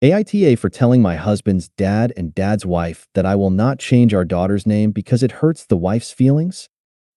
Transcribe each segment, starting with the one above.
AITA for telling my husband's dad and dad's wife that I will not change our daughter's name because it hurts the wife's feelings.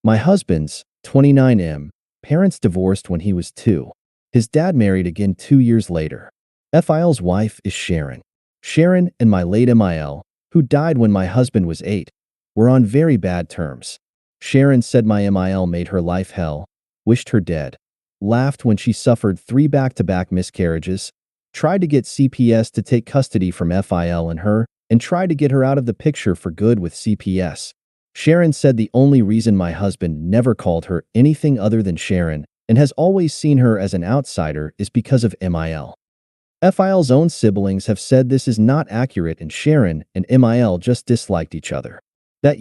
My husband's, 29M, parents divorced when he was 2. His dad married again 2 years later. FIL's wife is Sharon. Sharon and my late MIL, who died when my husband was 8, were on very bad terms. Sharon said my MIL made her life hell, wished her dead, laughed when she suffered 3 back-to-back miscarriages, tried to get CPS to take custody from FIL and her, and tried to get her out of the picture for good with CPS. Sharon said the only reason my husband never called her anything other than Sharon and has always seen her as an outsider is because of MIL. FIL's own siblings have said this is not accurate and Sharon and MIL just disliked each other. That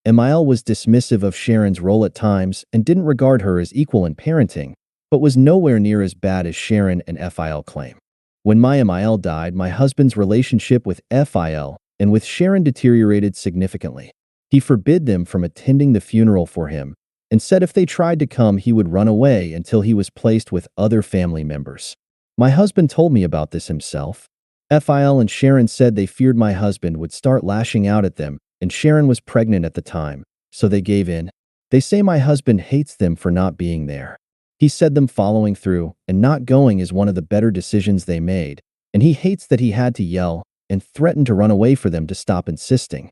MIL was dismissive of Sharon's role at times and didn't regard her as equal in parenting, but was nowhere near as bad as Sharon and FIL claim. When my MIL died, my husband's relationship with FIL and with Sharon deteriorated significantly. He forbid them from attending the funeral for him and said if they tried to come, he would run away until he was placed with other family members. My husband told me about this himself. FIL and Sharon said they feared my husband would start lashing out at them, and Sharon was pregnant at the time, so they gave in. They say my husband hates them for not being there. He said them following through and not going is one of the better decisions they made, and he hates that he had to yell and threaten to run away for them to stop insisting.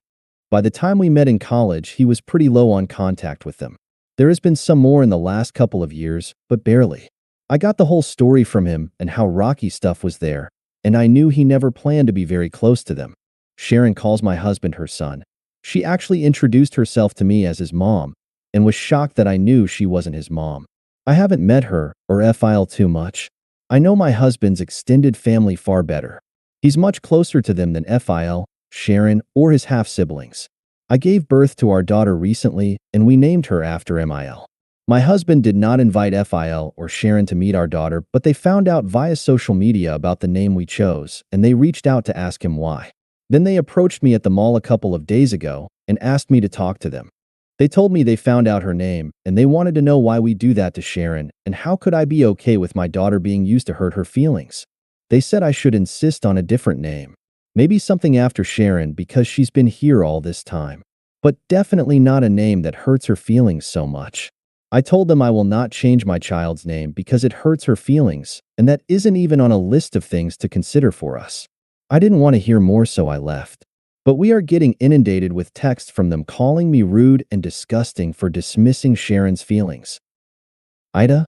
By the time we met in college, he was pretty low on contact with them. There has been some more in the last couple of years, but barely. I got the whole story from him and how rocky stuff was there, and I knew he never planned to be very close to them. Sharon calls my husband her son. She actually introduced herself to me as his mom and was shocked that I knew she wasn't his mom. I haven't met her or FIL too much. I know my husband's extended family far better. He's much closer to them than FIL, Sharon, or his half-siblings. I gave birth to our daughter recently, and we named her after MIL. My husband did not invite FIL or Sharon to meet our daughter, but they found out via social media about the name we chose, and they reached out to ask him why. Then they approached me at the mall a couple of days ago and asked me to talk to them. They told me they found out her name, and they wanted to know why we do that to Sharon, and how could I be okay with my daughter being used to hurt her feelings. They said I should insist on a different name. Maybe something after Sharon because she's been here all this time. But definitely not a name that hurts her feelings so much. I told them I will not change my child's name because it hurts her feelings, and that isn't even on a list of things to consider for us. I didn't want to hear more, so I left. But we are getting inundated with texts from them calling me rude and disgusting for dismissing Sharon's feelings. AITA,